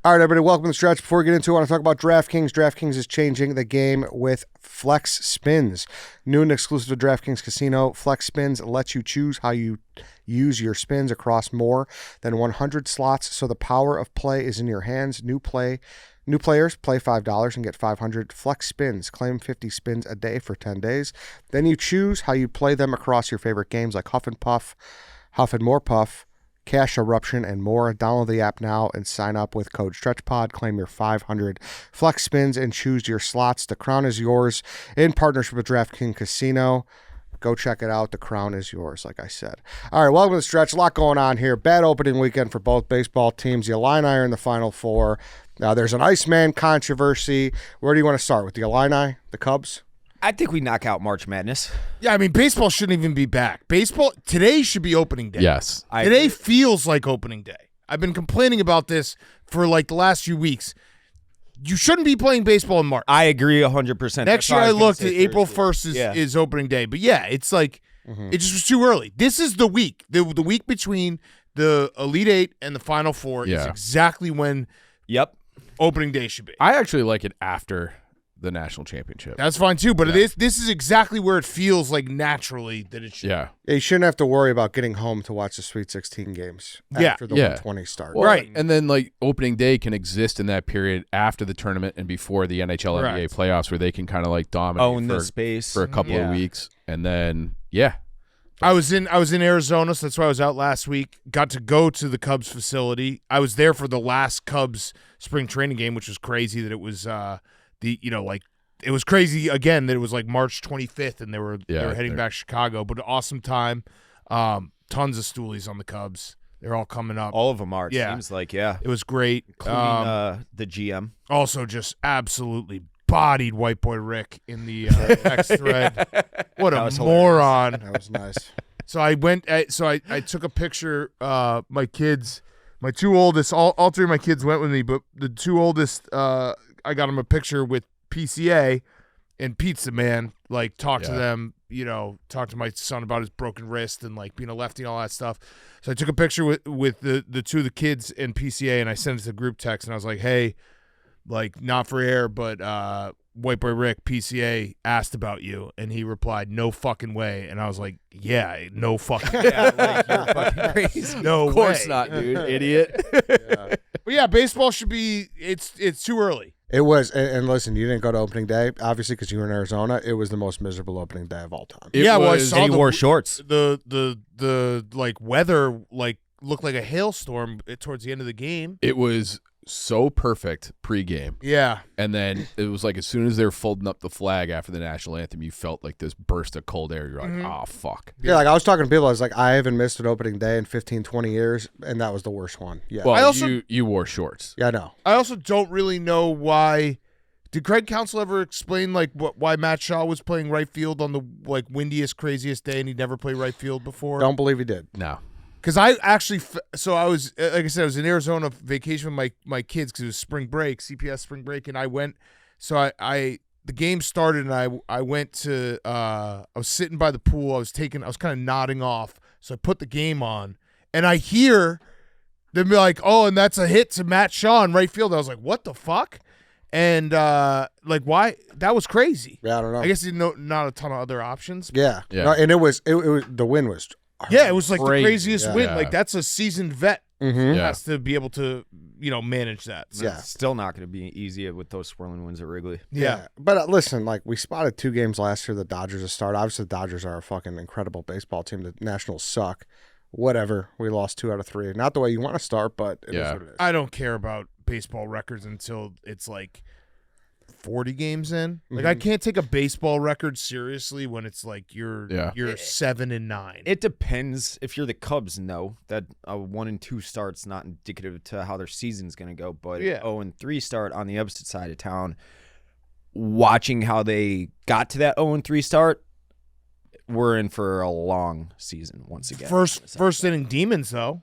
All right, everybody, welcome to the stretch. Before we get into it, I want to talk about DraftKings. DraftKings is changing the game with Flex Spins. New and exclusive to DraftKings Casino, Flex Spins lets you choose how you use your spins across more than 100 slots, so the power of play is in your hands. New players play $5 and get 500 Flex Spins. Claim 50 spins a day for 10 days. Then you choose how you play them across your favorite games like Huff and Puff, Huff and More Puff, Cash Eruption, and more. Download the app now and sign up with code STRETCHPOD. Claim your 500 Flex Spins and choose your slots. The crown is yours in partnership with DraftKings Casino. Go check it out. The crown is yours, like I said. All right, welcome to the stretch. A lot going on here. Bad opening weekend for both baseball teams. The Illini are in the Final Four. Now, there's an Iceman controversy. Where do you want to start? With the Illini, the Cubs? I think we knock out March Madness. Yeah, I mean, baseball shouldn't even be back. Baseball, today should be opening day. Yes. Today feels like opening day. I've been complaining about this for like the last few weeks. You shouldn't be playing baseball in March. I agree 100%. Next year I looked at April 1st is opening day. But yeah, it's like it just was too early. This is the week. The week between the Elite Eight and the Final Four is exactly when opening day should be. I actually like it after the national championship. That's fine too, but this is exactly where it feels like naturally that it should. Yeah, you shouldn't have to worry about getting home to watch the Sweet 16 games after the 120 start. Well, right. And then like opening day can exist in that period after the tournament and before the NHL NBA playoffs where they can kind of like dominate the space for a couple of weeks. And then I was in Arizona, so that's why I was out last week. Got to go to the Cubs facility. I was there for the last Cubs spring training game, which was crazy that it was it was crazy again that it was like March 25th and they were heading back to Chicago, but an awesome time. Tons of stoolies on the Cubs. They're all coming up. All of them are. It seems like, It was great. Including the GM. Also just absolutely bodied White Boy Rick in the text thread. What a moron. That was nice. So I went I took a picture, my kids, my two oldest, all three of my kids went with me, but the two oldest, I got them a picture with PCA and Pizza Man, like talk to them, talk to my son about his broken wrist and like being a lefty and all that stuff. So I took a picture with the two of the kids and PCA and I sent it to the group text and I was like, hey, like not for air, but White Boy Rick, PCA asked about you, and he replied, "No fucking way." And I was like, "Yeah, no fucking way. Like, you're fucking crazy. No, of course way. not, dude, idiot." But yeah, baseball should be. It's too early. It was, and listen, you didn't go to opening day, obviously, because you were in Arizona. It was the most miserable opening day of all time. I saw and he wore shorts. The like weather like looked like a hailstorm towards the end of the game. It was so perfect pregame. Yeah. And then it was like as soon as they were folding up the flag after the national anthem, you felt like this burst of cold air. You're like, oh, fuck. Yeah, like I was talking to people, I was like, I haven't missed an opening day in 15, 20 years, and that was the worst one. Yeah. Well, you wore shorts. Yeah, I know. I also don't really know why. Did Craig Counsell ever explain like why Matt Shaw was playing right field on the like windiest, craziest day and he'd never played right field before? Don't believe he did. No. Because I actually, I was, like I said, I was in Arizona vacation with my kids because it was spring break, CPS spring break, and I went, so the game started and I went to, I was sitting by the pool, I was kind of nodding off, so I put the game on, and I hear them be like, oh, and that's a hit to Matt Shaw in right field. I was like, what the fuck? And, like, why? That was crazy. Yeah, I don't know. I guess not a ton of other options. Yeah. No, and it was, the win was yeah, it was like crazy. the craziest win. Yeah. Like that's a seasoned vet Mm-hmm. has to be able to, manage that. So. Yeah. It's still not going to be easy with those swirling winds at Wrigley. Yeah. But listen, like we spotted 2 games last year, the Dodgers to start. Obviously, the Dodgers are a fucking incredible baseball team. The Nationals suck. Whatever. We lost 2 out of 3. Not the way you want to start, but it is what it is. I don't care about baseball records until it's like 40 games in. Like I can't take a baseball record seriously when it's like you're 7-9. It depends. If you're the Cubs, no, that a 1-2 start's not indicative to how their season's going to go. But 0-3 start on the opposite side of town, watching how they got to that 0-3 start, we're in for a long season once again. First inning demons though.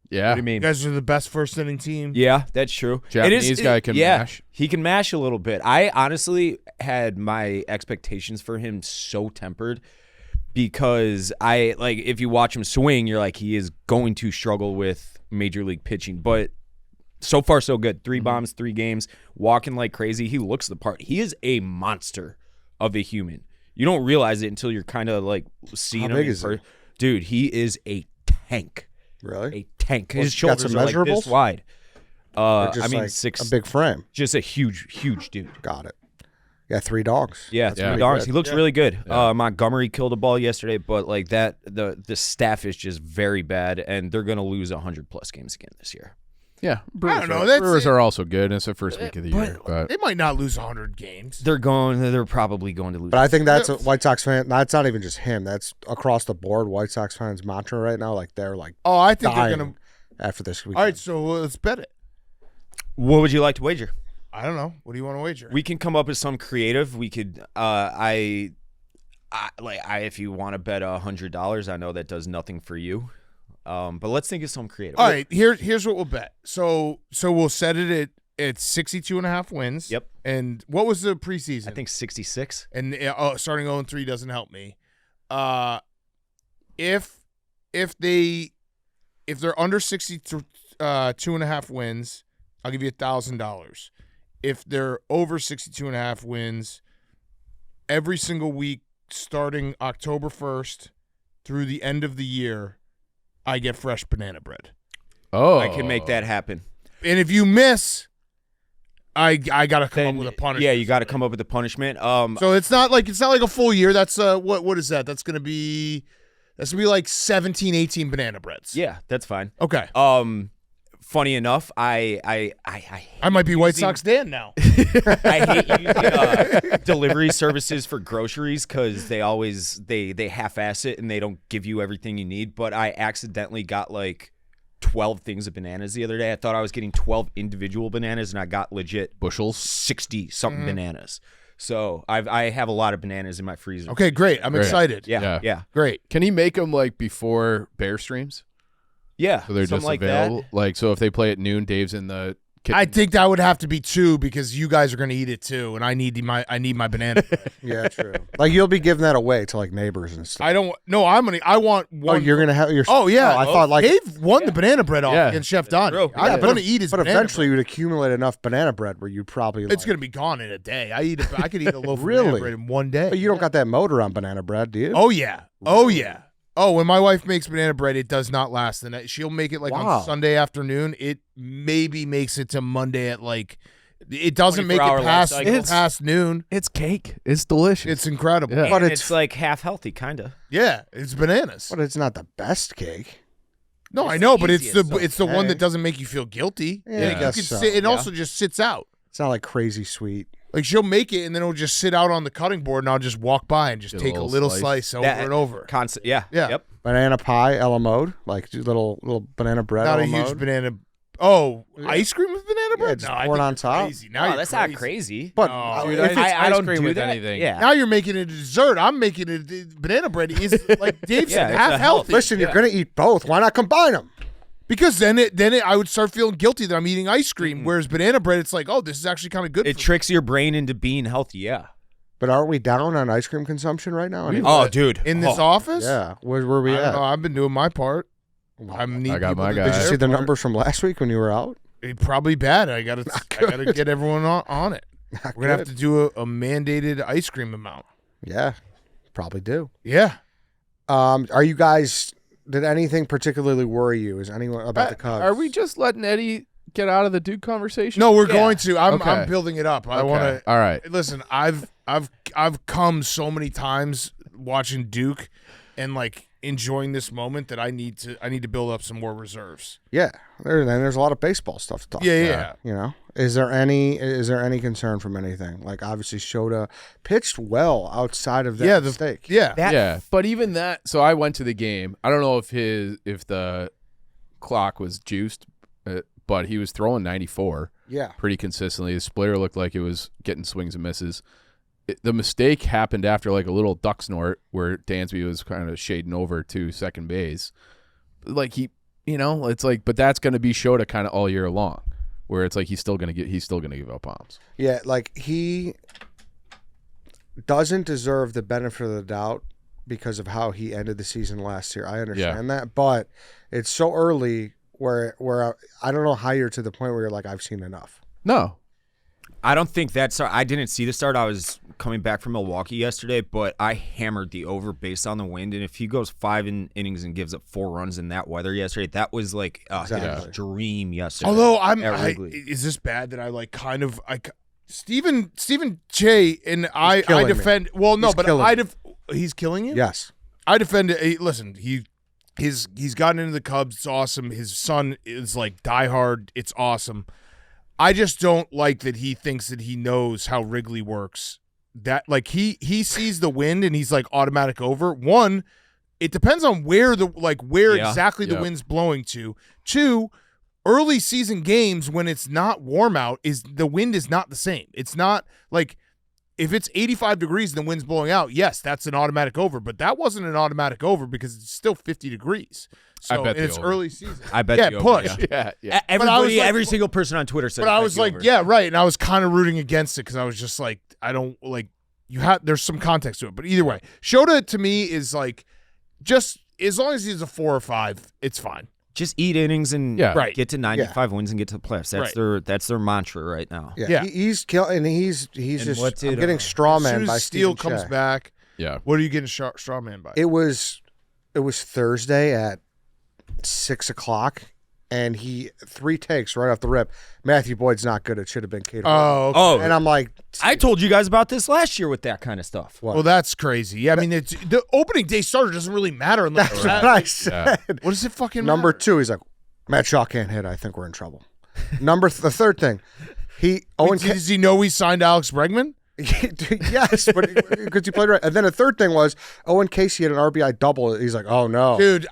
Yeah. What do you mean? You guys are the best first inning team. Yeah, that's true. Japanese guy can mash. He can mash a little bit. I honestly had my expectations for him so tempered because if you watch him swing, you're like, he is going to struggle with major league pitching. But So far, so good. 3 bombs, 3 games, walking like crazy. He looks the part. He is a monster of a human. You don't realize it until you're kind of like seeing him. How big is he? Dude, he is a tank. Really? A tank. Well, His got some shoulders are like this measurables? wide. Just I mean, like 6. a big frame. Just a huge dude. Got it. Yeah, 3 dogs. Yeah, That's 3 pretty dogs. good. He looks really good. Yeah. Montgomery killed a ball yesterday, but like that, the staff is just very bad, and they're gonna lose 100+ games again this year. Yeah, I don't know. Brewers are also good. And it's the first week of the year, but They might not lose 100 games. They're probably going to lose. But I think that's a White Sox fan. That's not even just him. That's across the board. White Sox fans' mantra right now. Like they're like Oh, I think dying they're going to. after this weekend. All right, so let's bet it. What would you like to wager? I don't know. What do you want to wager? We can come up with some creative. We could. If you want to bet $100, I know that does nothing for you. But let's think of some creative. All right, here's what we'll bet. So we'll set it at 62.5 wins. Yep. And what was the preseason? I think 66. And starting 0-3 doesn't help me. If they're under 62.5 wins, I'll give you $1,000. If they're over 62.5 wins, every single week starting October 1st through the end of the year, I get fresh banana bread. oh, I can make that happen. And if you miss, I got to come up with a punishment. Yeah, you got to come up with a punishment. So it's not like a full year. That's what is that? That's gonna be like 17, 18 banana breads. Yeah, that's fine. Okay. Funny enough, I might be White Sox Dan now. I hate using delivery services for groceries because they always they half-ass it and they don't give you everything you need. But I accidentally got like 12 things of bananas the other day. I thought I was getting 12 individual bananas, and I got legit bushels, 60-something bananas. So I have a lot of bananas in my freezer. Okay, great. I'm excited. Yeah. Great. Can he make them like before Bear streams? Yeah, So they're something just like available. that. Like, so if they play at noon, Dave's in the kitchen. I think that would have to be 2 because you guys are going to eat it too, and I need my banana bread. Yeah, true. Like you'll be giving that away to like neighbors and stuff. I don't. No, I want one. Oh, you're gonna have your. Oh yeah. I thought like. Dave won the banana bread off Yeah. against Chef Donnie. True. I'm going to eat his But banana eventually, bread. you'd accumulate enough banana bread where you'd probably. It's going to be gone in a day. I could eat a loaf of Really? banana bread in one day. But you don't got that motor on banana bread, do you? Oh yeah. Oh yeah. Oh, when my wife makes banana bread, it does not last the night. She'll make it like Wow. on Sunday afternoon. It maybe makes it to Monday at like. It doesn't make 24-hour it past life cycle. past noon. It's cake. It's delicious. It's incredible. Yeah. But And it's- it's like half healthy, kind of. Yeah, it's bananas. But it's not the best cake. No, It's I know, the but it's easiest, the one okay. that doesn't make you feel guilty. Yeah, And I guess you so. can sit, it Yeah. also just sits out. It's not like crazy sweet. Like she'll make it and then it'll just sit out on the cutting board, and I'll just walk by and just Get a take a little little slice. slice over and over. Constant. Yeah. Yeah. Yep. Banana pie, a la mode, like little banana bread. Not a a la huge mode. banana. Oh, ice cream with banana Yeah, bread? just No, I pour it think on you're top. crazy. Now No, you're that's not crazy. But No. Dude, if I it's hate I ice don't cream do with that. anything. Yeah. Now you're making it a dessert. I'm making it. Banana bread is like Dave said, Yeah, it's half a healthy. listen, you're gonna eat both. Why not combine them? Because then I would start feeling guilty that I'm eating ice cream. Whereas banana bread, it's like, oh, this is actually kind of good. It for me. tricks your brain into being healthy. Yeah. But aren't we down on ice cream consumption right now? Oh, dude. In this Oh. office. Yeah. Where we I don't at? know. I've been doing my part. I got my guy. Did you see the numbers from last week when you were out? Probably bad. I gotta get everyone on it. We're gonna have to do a mandated ice cream amount. Yeah, probably do. Yeah. Are you guys? Did anything particularly worry you? Is anyone about the Cubs? Are we just letting Eddie get out of the Duke conversation? No, we're Yeah. going to. I'm Okay. building it up. I Okay. want to. All right. Listen, I've come so many times watching Duke, and like enjoying this moment that I need to build up some more reserves. Yeah, there's a lot of baseball stuff to talk Yeah, about. yeah. You know, is there any concern from anything? Like obviously Shota pitched well outside of that Yeah, mistake. Yeah. Yeah, but even that. So I went to the game. I don't know if the clock was juiced, but he was throwing 94 Yeah. pretty consistently. The splitter looked like it was getting swings and misses. The mistake happened after like a little duck snort where Dansby was kind of shading over to second base. Like it's like, but that's going to be Shota kind of all year long, where it's like he's still going to give up bombs. Yeah, like he doesn't deserve the benefit of the doubt because of how he ended the season last year. I understand that, but it's so early where I don't know how you're to the point where you're like, I've seen enough. No. I don't think that start. I didn't see the start. I was coming back from Milwaukee yesterday, but I hammered the over based on the wind. And if he goes 5 innings and gives up 4 runs in that weather yesterday, that was like a hitter's dream yesterday. Although is this bad that I like kind of Stephen Che and I defend. Me. Well, no, he's killing you. Yes, I defend it. Listen, he's gotten into the Cubs. It's awesome. His son is like diehard. It's awesome. I just don't like that he thinks that he knows how Wrigley works. That like he sees the wind and he's like automatic over. One, it depends on where exactly the wind's blowing to. 2, early season games when it's not warm out the wind is not the same. It's not like if it's 85 degrees and the wind's blowing out, yes, that's an automatic over. But that wasn't an automatic over because it's still 50 degrees. So I bet it's early season. I bet yeah, push. Yeah. Everybody, every single person on Twitter said. But I was like, yeah, right, and I was kind of rooting against it because I was just like, I don't like there's some context to it, but either way, Shota to me is like, just as long as he's a 4 or 5, it's fine. Just eat innings and get to 95 wins and get to the playoffs. That's their mantra right now. Yeah. He's killing, and he's just getting straw man by Steele Stephen comes Che. back. Yeah. What are you getting straw man by? It was Thursday at 6 o'clock, and he 3 takes right off the rip. Matthew Boyd's not good. It should have been Cato. Okay. And I'm like, I told you guys about this last year with that kind of stuff. What? Well, that's crazy. Yeah, I mean, the opening day starter doesn't really matter unless That's what I said. What does it fucking Number matter? 2, he's like, Matt Shaw can't hit. I think we're in trouble. The third thing, does he know he signed Alex Bregman? Yes, but because he played right. And then the third thing was Owen Casey had an RBI double. He's like, oh no, dude,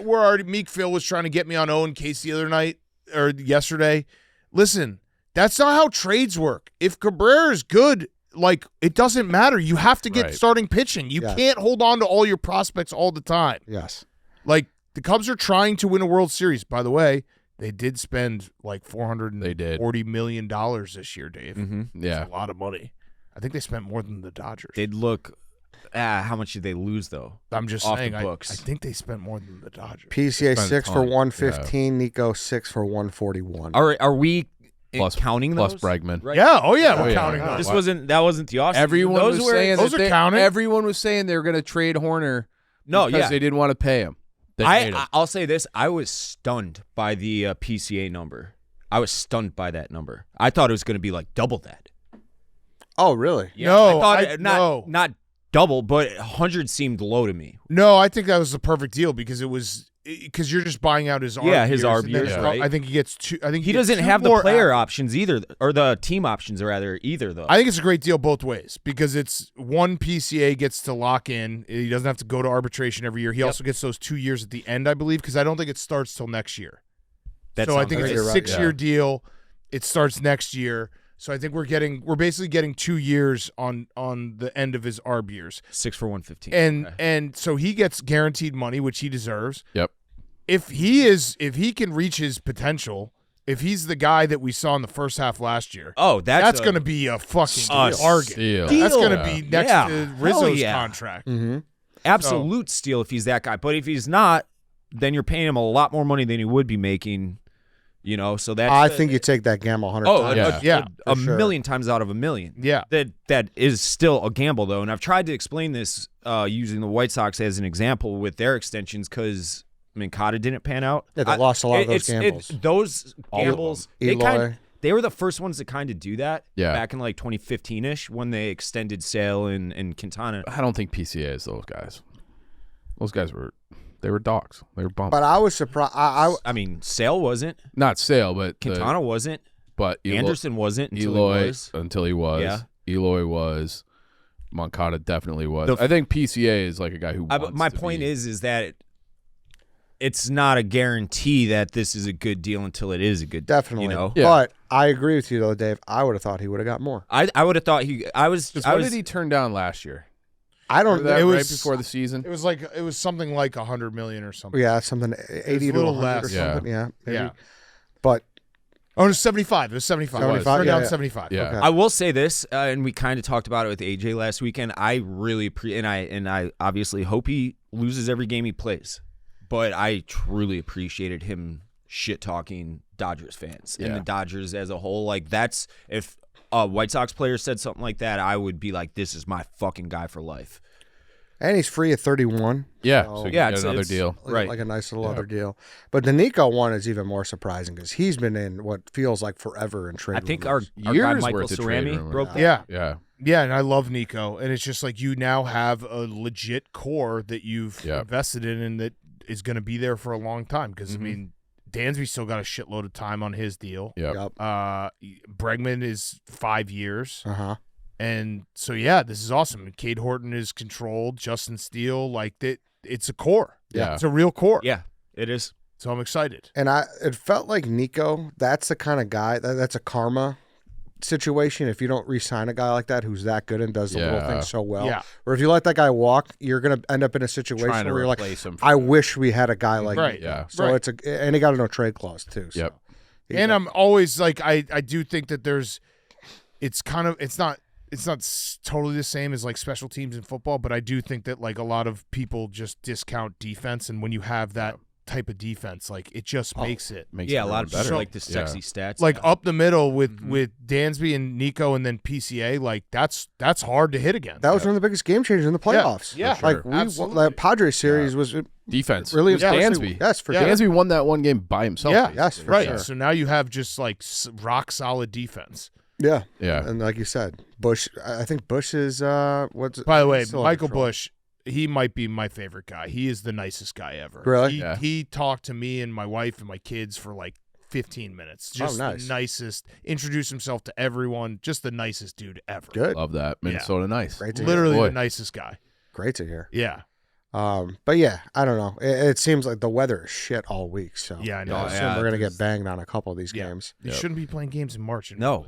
we're already. Meek Phil was trying to get me on Owen Casey the other night or yesterday. Listen, that's not how trades work. If Cabrera is good, like it doesn't matter. You have to get starting pitching. You can't hold on to all your prospects all the time. Yes, like the Cubs are trying to win a World Series. By the way, they did spend like $440 million this year, Dave. Mm-hmm. Yeah, that's a lot of money. I think they spent more than the Dodgers. They'd look. How much did they lose though? I'm just off saying. The books. I think they spent more than the Dodgers. PCA 6 for 115. Nico 6 for 141. Are we counting plus those? Bregman? Right? Yeah. Oh yeah. We're counting those. That wasn't the offseason. Everyone was saying those are counting. Everyone was saying they were going to trade Horner. Because they didn't want to pay him. I'll say this: I was stunned by the PCA number. I was stunned by that number. I thought it was going to be like double that. Oh, really? Yeah, no, I thought not double, but 100 seemed low to me. No, I think that was the perfect deal because you're just buying out his ARB his ARB years, right? I think he gets 2. I think he doesn't have the player options either, or the team options rather either. Though I think it's a great deal both ways because it's one PCA gets to lock in. He doesn't have to go to arbitration every year. He also gets those 2 years at the end, I believe, because I don't think it starts till next year. So I think it's a 6-year deal. It starts next year. So I think we're basically getting 2 years on the end of his ARB years. 6 for 115. And so he gets guaranteed money, which he deserves. Yep. If he can reach his potential, if he's the guy that we saw in the first half last year, that's going to be a fucking bargain. That's going to be next to Rizzo's contract. Mm-hmm. Absolute steal if he's that guy. But if he's not, then you're paying him a lot more money than he would be making. So that's. I think you take that gamble 100 times. A million times out of a million. Yeah, that is still a gamble though, and I've tried to explain this using the White Sox as an example with their extensions because Moncada didn't pan out. Yeah, they lost a lot of those gambles. Those gambles, Eloy. they were the first ones to kind of do that. Yeah. Back in like 2015ish when they extended Sale and Quintana. I don't think PCA is those guys. Those guys were dogs. They were bums. But I was surprised. I mean, Sale wasn't. Not Sale, but Quintana wasn't. But Anderson wasn't until Eloy he was. Until he was. Yeah. Eloy was. Moncada definitely was. I think PCA is like a guy who wants my to point be. is that it's not a guarantee that this is a good deal until it is a good deal. Definitely. Yeah. But I agree with you, though, Dave. I would have thought he would have got more. I would have thought What did he turn down last year? I don't know. It was right before the season. It was something like $100 million or something. Yeah, something 80 to 100 less. or something. Yeah. Maybe. Yeah. But it was 75. It was 75. 75, Turned down yeah. 75. Yeah. Okay. I will say this, and we kind of talked about it with AJ last weekend. I really and I obviously hope he loses every game he plays, but I truly appreciated him shit talking Dodgers fans and the Dodgers as a whole. Like that's if a White Sox player said something like that, I would be like, this is my fucking guy for life. And he's free at 31. Yeah, So so it's another deal. Like a nice little other deal. But the Nico one is even more surprising because he's been in what feels like forever in trade. I think rumors. our guy Michael Cerami broke that. Yeah, and I love Nico. And it's just like you now have a legit core that you've invested in and that is going to be there for a long time. Because, I mean, Dansby still got a shitload of time on his deal. Yep. Bregman is 5 years. Uh-huh. And so, yeah, this is awesome. Cade Horton is controlled. Justin Steele, like it's a core. Yeah. It's a real core. Yeah, it is. So I'm excited. And it felt like Nico, that's the kind of guy, that's a karma situation. If you don't re-sign a guy like that who's that good and does the little things so well. Yeah. Or if you let that guy walk, you're going to end up in a situation where you're like, I wish we had a guy like Nico. Yeah. So and he got a no trade clause too. So. Yep. And I'm always like, I do think that it's not totally the same as like special teams in football, but I do think that like a lot of people just discount defense, and when you have that type of defense, like it just makes it a lot of better. Like the sexy stats, like up the middle with Dansby and Nico, and then PCA, like that's hard to hit again. That was one of the biggest game changers in the playoffs. Yeah, like that Padres series was defense. Really, Dansby. Yes, for Dansby won that one game by himself. Yeah, yes, for right. Sure. So now you have just like rock solid defense. Yeah, yeah, and like you said, Bush. I think Bush is what's. By the way, Michael Bush, he might be my favorite guy. He is the nicest guy ever. Really? He talked to me and my wife and my kids for like 15 minutes. Just the nicest. Introduced himself to everyone. Just the nicest dude ever. Good. Love that. Minnesota nice. Great to Literally hear. the nicest guy. Great to hear. Yeah. But yeah, I don't know. It seems like the weather is shit all week. So yeah, I know. I assume we're gonna get banged on a couple of these games. You shouldn't be playing games in March. No.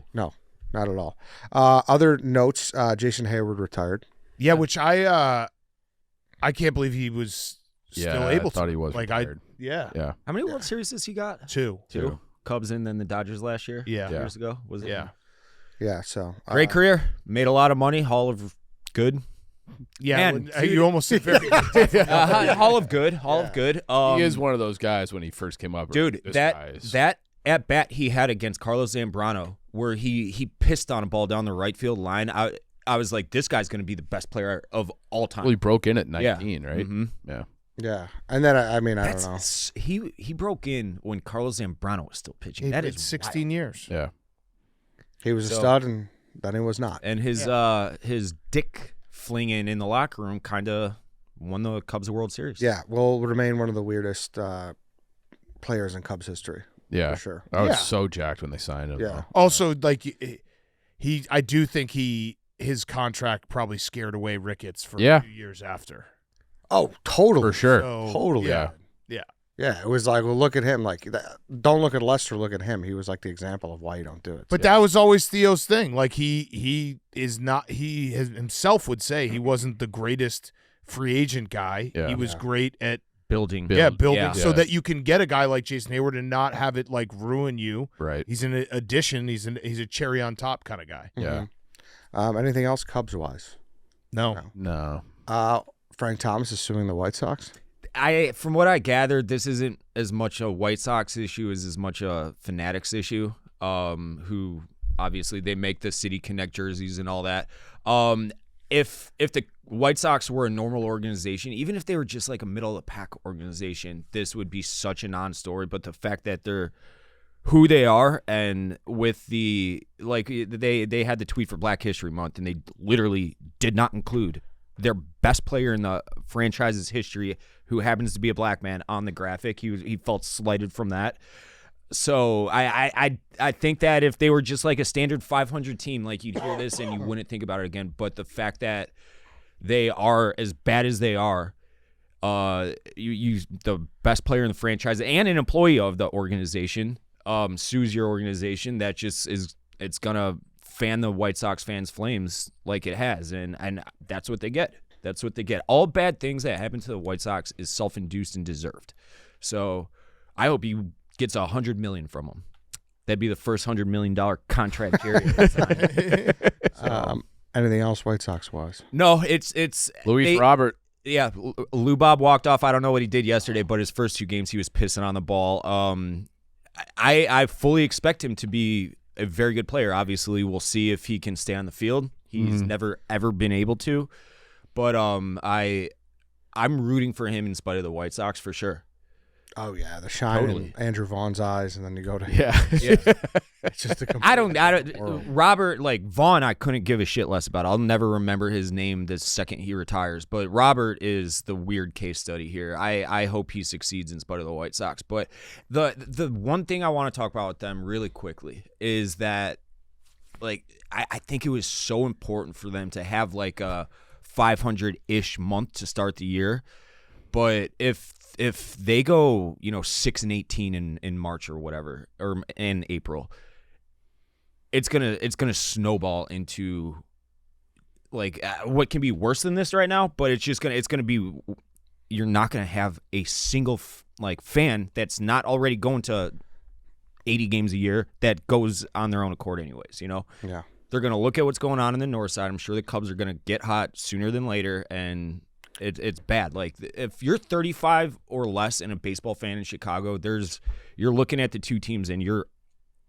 Not at all. Other notes: Jason Hayward retired. Yeah, which I can't believe he was still able to. I thought he was. Like retired. Yeah. How many World Series has he got? Two. Cubs and then the Dodgers last year. Yeah. 2 years ago was it? Yeah. Yeah. So great career. Made a lot of money. Hall of Good. Yeah, Man, you almost said very Hall of Good. Hall of Good. He is one of those guys when he first came up. Dude, that at bat he had against Carlos Zambrano, where he pissed on a ball down the right field line. I was like, this guy's going to be the best player of all time. Well, he broke in at 19, right? Mm-hmm. Yeah. Yeah, and then I don't know. He broke in when Carlos Zambrano was still pitching. That is 16 years. Yeah. He was a stud, and then he was not. And his dick flinging in the locker room kind of won the Cubs a World Series. Yeah, will remain one of the weirdest players in Cubs history. Yeah, for sure. I was so jacked when they signed him. Yeah. Also, like I do think his contract probably scared away Ricketts for a few years after. Oh, totally. For sure. Totally. Yeah. Yeah, it was like, well, look at him. Like, don't look at Lester, look at him. He was like the example of why you don't do it. But that was always Theo's thing. Like, he himself would say he wasn't the greatest free agent guy. Yeah. He was great at building. Building so that you can get a guy like Jason Hayward and not have it like ruin you. Right. He's an addition. He's a cherry on top kind of guy. Yeah. Anything else Cubs wise? No. Frank Thomas is suing the White Sox. From what I gathered, this isn't as much a White Sox issue as much a Fanatics issue. Who obviously they make the City Connect jerseys and all that. If the White Sox were a normal organization, even if they were just like a middle of the pack organization, this would be such a non-story. But the fact that they're who they are, and with the they had the tweet for Black History Month, and they literally did not include their best player in the franchise's history, who happens to be a black man, on the graphic. He felt slighted from that. So I think that if they were just like a standard 500 team, like, you'd hear this and you wouldn't think about it again. But the fact that they are as bad as they are, the best player in the franchise and an employee of the organization sues your organization, that just it's gonna fan the White Sox fans' flames like it has, and that's what they get. That's what they get. All bad things that happen to the White Sox is self-induced and deserved. So I hope he gets $100 million from them. That'd be the first $100 million contract period. Anything else White Sox wise? No, it's Luis Robert Yeah, Lou Bob walked off. I don't know what he did yesterday, but his first 2 games he was pissing on the ball. I fully expect him to be a very good player. Obviously, we'll see if he can stay on the field. He's never ever been able to, but I'm rooting for him in spite of the White Sox for sure. Oh yeah, the shine in Andrew Vaughn's eyes, and then you go to It's just a complete I don't Robert, like Vaughn, I couldn't give a shit less about. I'll never remember his name the second he retires. But Robert is the weird case study here. I hope he succeeds in spite of the White Sox. But the one thing I want to talk about with them really quickly is that, like, I think it was so important for them to have like a 500-ish month to start the year. But if they go, 6-18 in March or whatever, or in April, it's gonna snowball into like what can be worse than this right now. But it's gonna be, you're not gonna have a single fan that's not already going to 80 games a year that goes on their own accord anyways. Yeah, they're gonna look at what's going on in the north side. I'm sure the Cubs are gonna get hot sooner than later, and it's bad. Like, if you're 35 or less and a baseball fan in Chicago, you're looking at the 2 teams and you're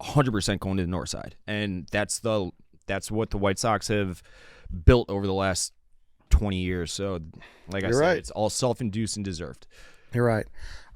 100% going to the north side. And that's what the White Sox have built over the last 20 years. So, like I said, right. It's all self-induced and deserved. You're right.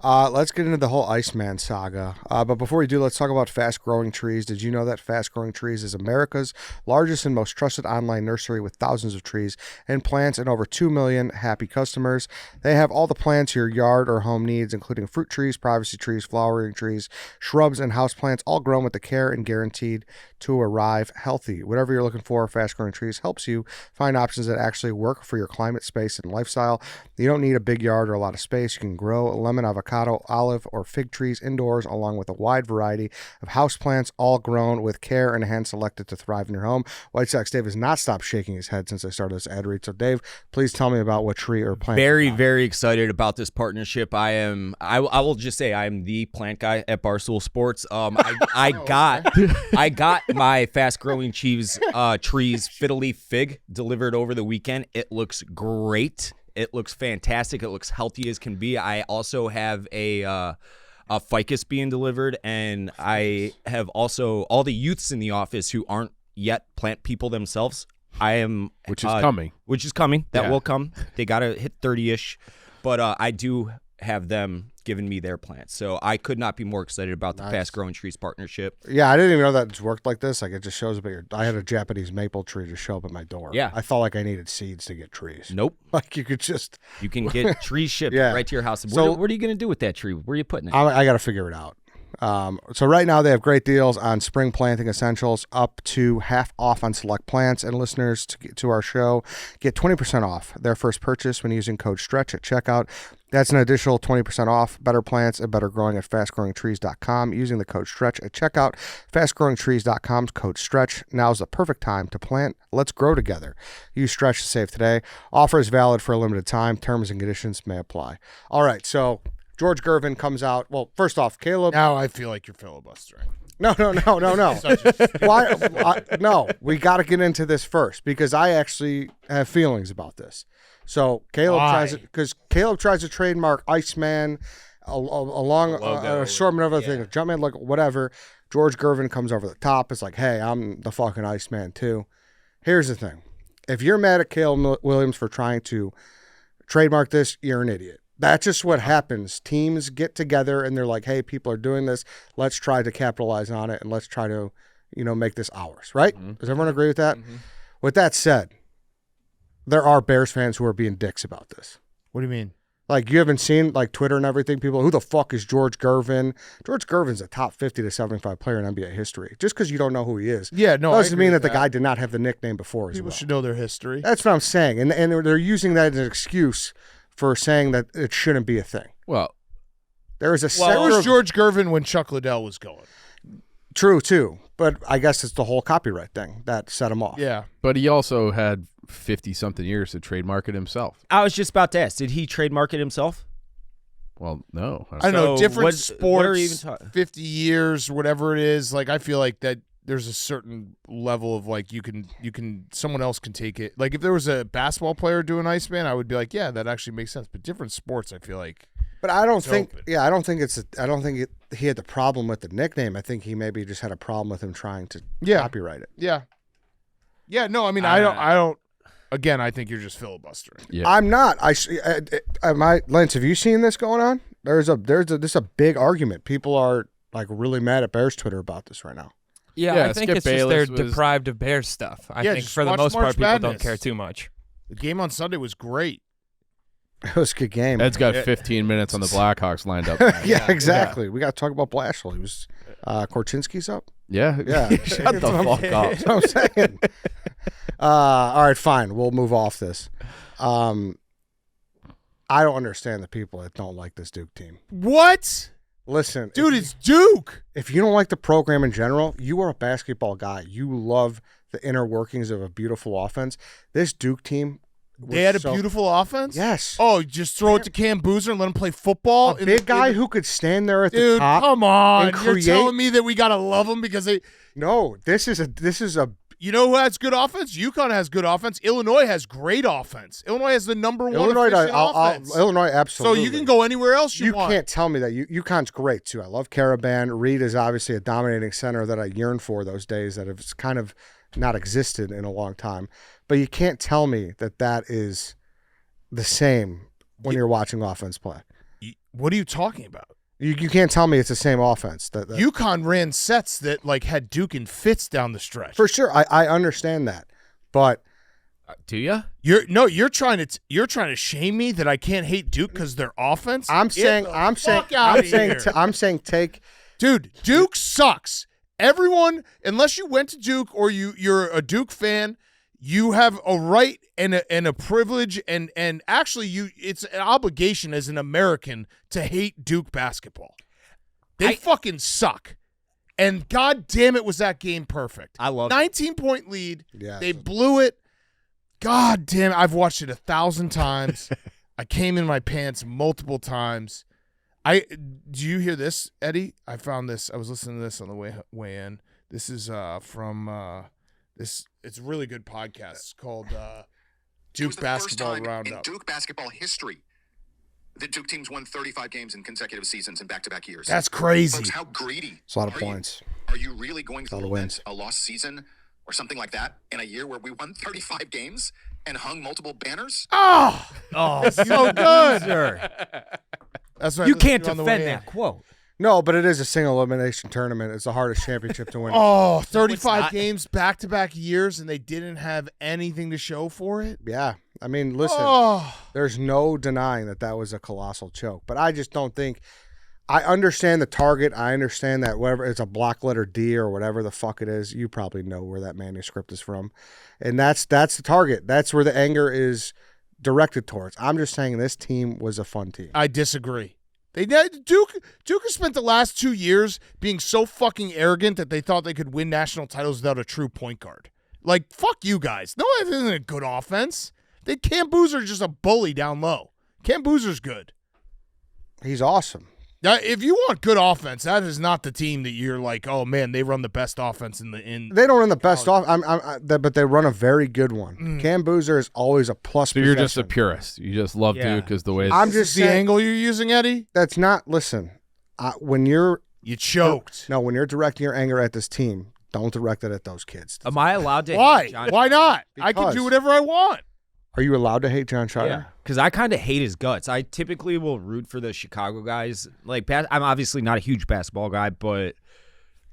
Let's get into the whole Iceman saga. But before we do, let's talk about Fast Growing Trees. Did you know that Fast Growing Trees is America's largest and most trusted online nursery with thousands of trees and plants and over 2 million happy customers? They have all the plants your yard or home needs, including fruit trees, privacy trees, flowering trees, shrubs, and houseplants, all grown with the care and guaranteed to arrive healthy. Whatever you're looking for, Fast Growing Trees helps you find options that actually work for your climate, space, and lifestyle. You don't need a big yard or a lot of space. You can grow lemon, avocado, olive, or fig trees indoors, along with a wide variety of houseplants, all grown with care and hand selected to thrive in your home. White Sox Dave has not stopped shaking his head since I started this ad read. So, Dave, please tell me about what tree or plant. Very, very excited about this partnership. I will just say I am the plant guy at Barstool Sports. I got my fast growing trees fiddly fig delivered over the weekend. It looks great. It looks fantastic. It looks healthy as can be. I also have a ficus being delivered, and I have also all the youths in the office who aren't yet plant people themselves. Which is coming. That will come. They got to hit 30-ish, but I do have them giving me their plants. So I could not be more excited about the Fast Growing Trees partnership. Yeah, I didn't even know that it's worked like this. Like, it just shows up I had a Japanese maple tree to show up at my door. Yeah. I felt like I needed seeds to get trees. Nope. Like, you can get trees shipped right to your house. So, what are you going to do with that tree? Where are you putting it? I got to figure it out. So right now they have great deals on spring planting essentials, up to half off on select plants, and listeners to our show get 20% off their first purchase when using code STRETCH at checkout. That's an additional 20% off. Better plants and better growing at fastgrowingtrees.com using the code STRETCH at checkout. Fastgrowingtrees.com's code STRETCH. Now's the perfect time to plant. Let's grow together. Use STRETCH to save today. Offer is valid for a limited time. Terms and conditions may apply. All right, so George Gervin comes out. Well, first off, Caleb. Now I feel like you're filibustering. No. Why? No, we got to get into this first because I actually have feelings about this. So Caleb tries to trademark Iceman along an assortment of other things, Jumpman, like whatever. George Gervin comes over the top. It's like, hey, I'm the fucking Iceman too. Here's the thing: if you're mad at Caleb Williams for trying to trademark this, you're an idiot. That's just what happens. Teams get together and they're like, hey, people are doing this. Let's try to capitalize on it and let's try to, make this ours, right? Mm-hmm. Does everyone agree with that? Mm-hmm. With that said, there are Bears fans who are being dicks about this. What do you mean? Like, you haven't seen, like, Twitter and everything. People, who the fuck is George Gervin? George Gervin's a top 50 to 75 player in NBA history. Just because you don't know who he is. Yeah, no, doesn't mean that the guy did not have the nickname before People should know their history. That's what I'm saying. And they're using that as an excuse for saying that it shouldn't be a thing. Well, there is a sector was George Gervin when Chuck Liddell was going. True, too. But I guess it's the whole copyright thing that set him off. Yeah. But he also had 50-something years to trademark it himself. I was just about to ask, did he trademark it himself? Well, no. I don't know. Different sports, 50 years, whatever it is. Like, I feel like that there's a certain level of like you can someone else can take it. Like if there was a basketball player doing Iceman, I would be like, yeah, that actually makes sense. But different sports, I feel like. But I don't think. Open. Yeah, I don't think he had the problem with the nickname. I think he maybe just had a problem with him trying to copyright it. Yeah. Yeah. No, I mean, I don't. Again, I think you're just filibustering. Yeah. I'm not. Lance, have you seen this going on? There's a big argument. People are like really mad at Bears Twitter about this right now. Yeah, I think it's just they're deprived of Bears stuff. I think for the most part, people don't care too much. The game on Sunday was great. It was a good game. Ed's got 15 minutes on the Blackhawks lined up. Yeah, exactly. Yeah. We got to talk about Blashill. He was Korchinski's up. Yeah. Shut the fuck up. That's what I'm saying. All right, fine. We'll move off this. I don't understand the people that don't like this Duke team. What? Listen, dude, it's Duke. If you don't like the program in general, you are a basketball guy. You love the inner workings of a beautiful offense. This Duke team. They had a beautiful offense? Yes. Oh, just throw it to Cam Boozer and let him play football? A big guy who could stand there at the top. Come on. You're telling me that we got to love him because they. No, this is a. You know who has good offense? UConn has good offense. Illinois has great offense. Illinois has the number one offense. Illinois, absolutely. So you can go anywhere else you want. You can't tell me that. UConn's great, too. I love Caravan. Reed is obviously a dominating center that I yearn for those days that have kind of not existed in a long time. But you can't tell me that is the same when you're watching offense play. What are you talking about? You can't tell me it's the same offense. UConn ran sets that like had Duke in fits down the stretch. For sure, I understand that, but do you? You're trying to shame me that I can't hate Duke because their offense. I'm saying take. Dude, Duke sucks. Everyone, unless you went to Duke or you're a Duke fan, you have a right and a privilege and actually it's an obligation as an American to hate Duke basketball. They fucking suck. And god damn it was that game perfect. I love 19-point lead. Yeah. They blew it. God damn it. I've watched it 1,000 times. I came in my pants multiple times. Do you hear this, Eddie? I found this. I was listening to this on the way in. This is from this. It's a really good podcast. It's called Duke Basketball Roundup. In Duke basketball history, the Duke teams won 35 games in consecutive seasons in back-to-back years. That's crazy. Folks, how greedy? It's a lot of points. Are you really going to lament a lost season or something like that in a year where we won 35 games and hung multiple banners? Oh, so good. That's right. You can't defend that quote. No, but it is a single elimination tournament. It's the hardest championship to win. 35 games back-to-back years, and they didn't have anything to show for it? Yeah. I mean, listen, there's no denying that was a colossal choke. But I just don't think – I understand the target. I understand that whatever it's a block letter D or whatever the fuck it is. You probably know where that manuscript is from. And that's the target. That's where the anger is directed towards. I'm just saying this team was a fun team. I disagree. Duke has spent the last 2 years being so fucking arrogant that they thought they could win national titles without a true point guard. Like, fuck you guys. No, that isn't a good offense. Cam Boozer's just a bully down low. Cam Boozer's good. He's awesome. Now, if you want good offense, that is not the team that you're like, oh man, they run the best offense in. They don't run the best but they run a very good one. Cam Boozer is always a plus. So you're just a purist. You just love Duke because the way. I'm just the angle you're using, Eddie. That's not. Listen, when you choked. No, when you're directing your anger at this team, don't direct it at those kids. Am I allowed to? Why? Hate John Why not? I can do whatever I want. Are you allowed to hate John Schreier? Yeah, because I kind of hate his guts. I typically will root for the Chicago guys. Like, I'm obviously not a huge basketball guy, but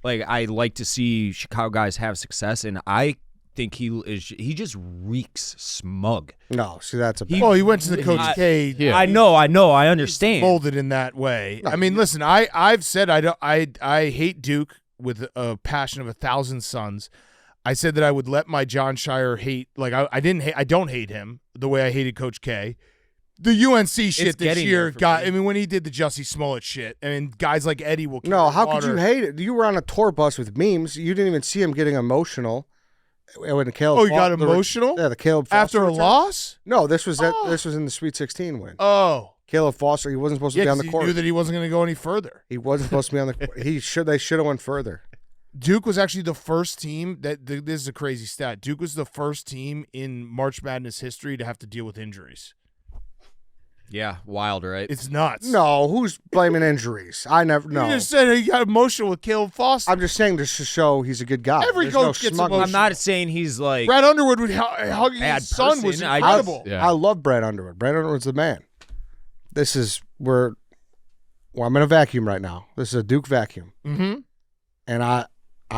like I like to see Chicago guys have success, and I think he just reeks smug. No, see that's a. He went to the Coach K. Yeah. I know, I understand. Molded in that way. I mean, listen, I've said I hate Duke with a passion of 1,000 suns. I said that I would let my John Shire hate. Like I don't hate him the way I hated Coach K. The UNC shit this year got. I mean, when he did the Jussie Smollett shit, I mean, guys like Eddie will. No, how could you hate it? You were on a tour bus with memes. You didn't even see him getting emotional. When Caleb you got emotional? Yeah, the Caleb Foster after a return. Loss. No, this was in the Sweet 16 win. Oh, Caleb Foster, he wasn't supposed to be on the court. He knew that he wasn't going to go any further. He wasn't supposed to be on the court. They should have went further. Duke was actually the first team this is a crazy stat. Duke was the first team in March Madness history to have to deal with injuries. Yeah, wild, right? It's nuts. No, who's blaming injuries? I never. No, You just said he got emotional with Caleb Foster. I'm just saying this to show he's a good guy. Every There's coach gets smugness. I'm not saying he's like Brad Underwood would hugging his son was incredible. I love Brad Underwood. Brad Underwood's the man. This is I'm in a vacuum right now. This is a Duke vacuum, and I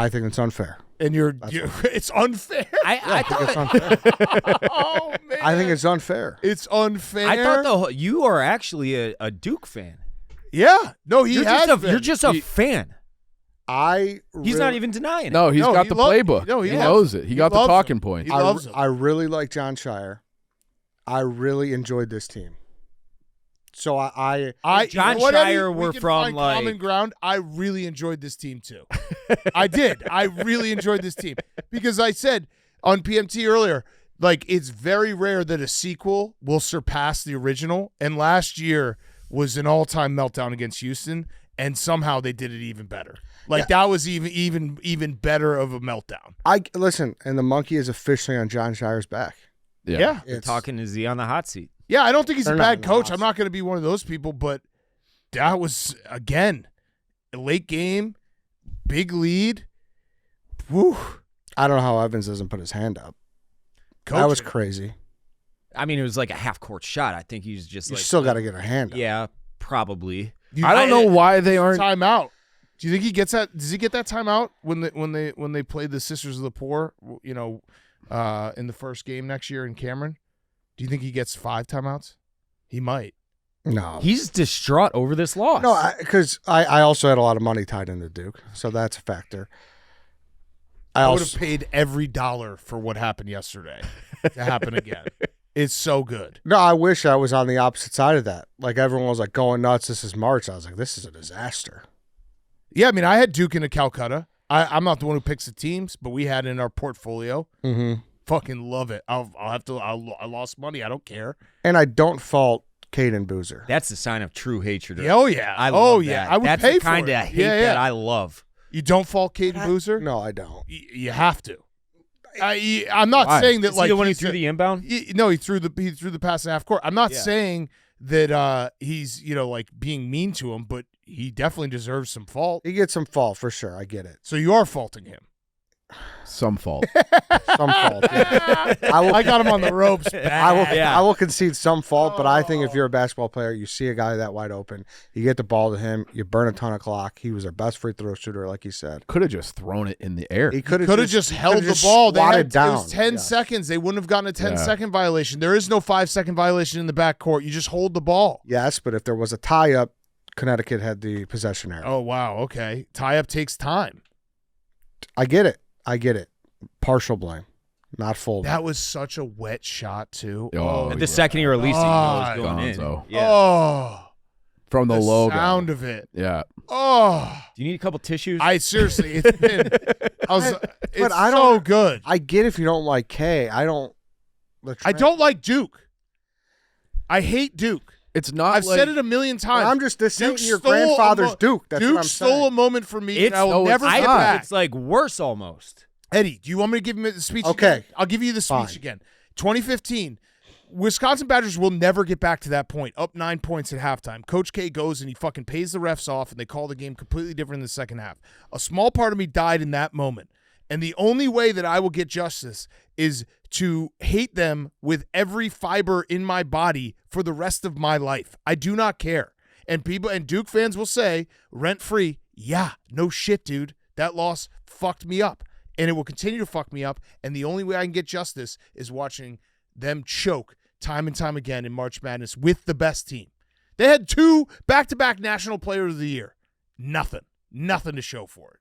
think it's unfair. And it's unfair. I think it's thought unfair. Oh man, I think it's unfair. it's unfair. I thought you are actually a Duke fan. Yeah, no, he has. You're just a fan. He's not even denying it. No, he's got the playbook. No, he knows it. He got the talking points. He loves him. I really like John Shire. I really enjoyed this team. So John Shire were from like common ground. I really enjoyed this team too. I did. I really enjoyed this team because I said on PMT earlier, like it's very rare that a sequel will surpass the original. And last year was an all-time meltdown against Houston, and somehow they did it even better. Like that was even better of a meltdown. Listen, and the monkey is officially on John Shire's back. Yeah. You're talking. Is he on the hot seat? Yeah, I don't think he's a bad coach. house. I'm not going to be one of those people, but that was, again, a late game, big lead. Woo. I don't know how Evans doesn't put his hand up. Coaching. That was crazy. I mean, it was like a half-court shot. I think he's just You like still got to get a hand up. Yeah, probably. I don't know why they aren't. Timeout. Do you think he gets that? Does he get that timeout when they played the Sisters of the Poor? In the first game next year in Cameron. Do you think he gets 5 timeouts? He might. No. He's distraught over this loss. No, because I also had a lot of money tied into Duke, so that's a factor. I would have paid every dollar for what happened yesterday to happen again. It's so good. No, I wish I was on the opposite side of that. Like everyone was like going nuts. This is March. I was like, this is a disaster. Yeah, I mean, I had Duke in a Calcutta. I'm not the one who picks the teams, but we had it in our portfolio. Mm-hmm. Fucking love it. I lost money. I don't care. And I don't fault Caden Boozer. That's the sign of true hatred. Oh yeah. I love yeah. that. I would That's pay the for kind it. of hate that I love. You don't fault Caden Boozer? No, I don't. You have to. I'm not saying that Is like he the one who threw the inbound. No, he threw the pass in half court. I'm not saying that he's like being mean to him, but he definitely deserves some fault. He gets some fault for sure. I get it. So you are faulting him. Some fault. Some fault. Yeah. I got him on the ropes. I will concede some fault, but I think if you're a basketball player, you see a guy that wide open, you get the ball to him, you burn a ton of clock. He was their best free throw shooter, like he said. Could have just thrown it in the air. He could have just held the ball. They had down. It was 10 seconds. They wouldn't have gotten a 10-second violation. There is no 5-second violation in the backcourt. You just hold the ball. Yes, but if there was a tie-up, Connecticut had the possession area. Oh, wow. Okay. Tie-up takes time. I get it. Partial blame, not full blame. That was such a wet shot, too. And the second he released it, he was going Gonzo. in. Yeah. Oh. From the logo. Sound of it. Yeah. Oh. Do you need a couple tissues? Seriously, it's been. It's I so don't, good. I get if you don't like K. I don't like Duke. I hate Duke. It's not. I've said it a million times. This ain't your grandfather's Duke. That's Duke what I'm stole saying. a moment from me that I will never I get think back. it's like worse almost. Eddie, do you want me to give him the speech Okay. again? I'll give you the speech Fine. again. 2015, Wisconsin Badgers will never get back to that point, up 9 points at halftime. Coach K goes and he fucking pays the refs off, and they call the game completely different in the second half. A small part of me died in that moment. And the only way that I will get justice is to hate them with every fiber in my body for the rest of my life. I do not care. And Duke fans will say, rent-free, yeah, no shit, dude. That loss fucked me up. And it will continue to fuck me up. And the only way I can get justice is watching them choke time and time again in March Madness with the best team. They had 2 back-to-back National Player of the Year. Nothing to show for it.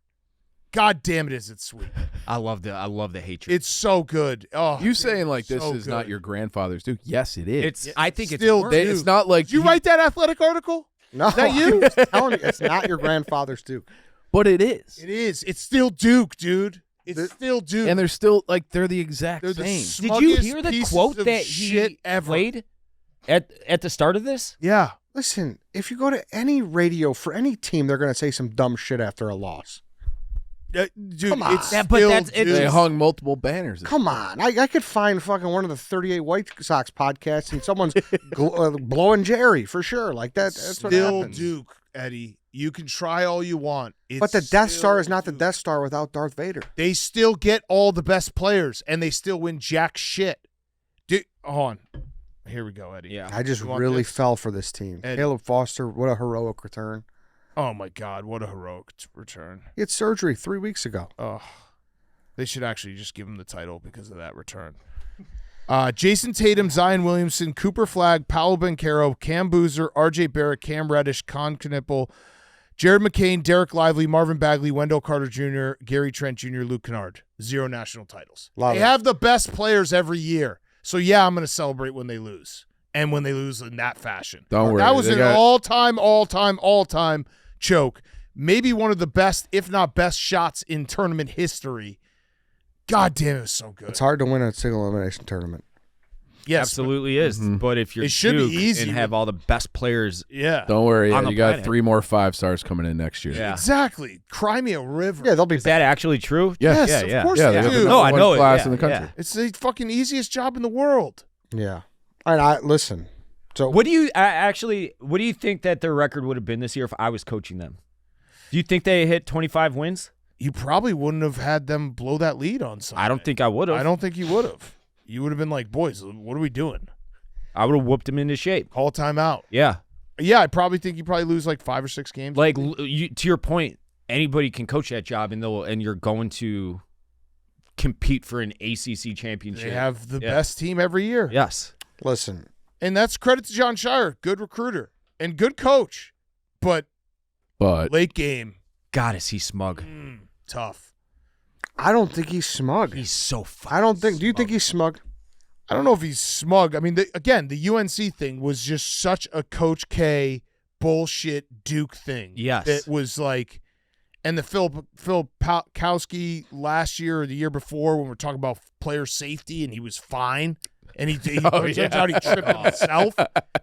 God damn it, is it sweet. I love the hatred. It's so good. Oh, You saying like this so is good. not your grandfather's Duke? Yes, it is. I think it's Still worse. It's not like Did you write that athletic article? No, Is that you? I'm just telling you, it's not your grandfather's Duke. but it is. It is. It's still Duke, dude. It's still Duke. And they're still like they're the exact They're the same. Did you smuggest hear the pieces quote of that shit he ever. played at the start of this? Yeah. Listen, if you go to any radio for any team, they're going to say some dumb shit after a loss. Dude, Come on. it's Yeah, still but They hung multiple banners. Come on. I could find fucking one of the 38 White Sox podcasts and someone's blowing Jerry for sure. Like that's still what happens. Duke, Eddie. You can try all you want. But the Death Star is still not the Duke. Death Star without Darth Vader. They still get all the best players, and they still win jack shit. Hold on. Here we go, Eddie. Yeah. I just You want really this? fell for this team. Ed- Caleb Foster, what a heroic return. Oh, my God. What a heroic return. He had surgery 3 weeks ago. Oh, they should actually just give him the title because of that return. Jason Tatum, Zion Williamson, Cooper Flagg, Paolo Banchero, Cam Boozer, RJ Barrett, Cam Reddish, Con Knipple, Jared McCain, Derek Lively, Marvin Bagley, Wendell Carter Jr., Gary Trent Jr., Luke Kennard. 0 national titles. Love They it. have the best players every year. So, yeah, I'm going to celebrate when they lose. And when they lose in that fashion. Don't worry. That was They an got- all-time choke. Maybe one of the best, if not best, shots in tournament history. God damn, it was so good. It's hard to win a single elimination tournament. Yes, Absolutely is. But if you're It should be Duke easy and with- have all the best players, Yeah. Don't worry. On You the got planet. 3 more 5-stars coming in next year. yeah. Exactly. Cry me a river. Yeah, they'll be Is that actually true? Yes, Yes, yeah, of course Yeah, they they got the do. No, number I one know it. class Yeah, in the country. yeah. It's the fucking easiest job in the world. Yeah. All right, listen. So What do you what do you think that their record would have been this year if I was coaching them? Do you think they hit 25 wins? You probably wouldn't have had them blow that lead on Sunday. I don't think I would have. I don't think you would have. You would have been like, boys, what are we doing? I would have whooped them into shape. Call a timeout. Yeah. Yeah, I probably think you probably lose like 5 or 6 games. Like to your point, anybody can coach that job and you're going to compete for an ACC championship. They have the best team every year. Yes. listen, And that's credit to John Shire. Good recruiter and good coach. But late game, God, is he smug? tough. I don't think he's smug. He's so fucking I don't think. Do you smug. think he's smug? I don't know if he's smug. I mean, the UNC thing was just such a Coach K bullshit Duke thing. Yes. It was like, and the Phil Kowski last year or the year before when we're talking about player safety and he was fine. And he turns out he tripped himself.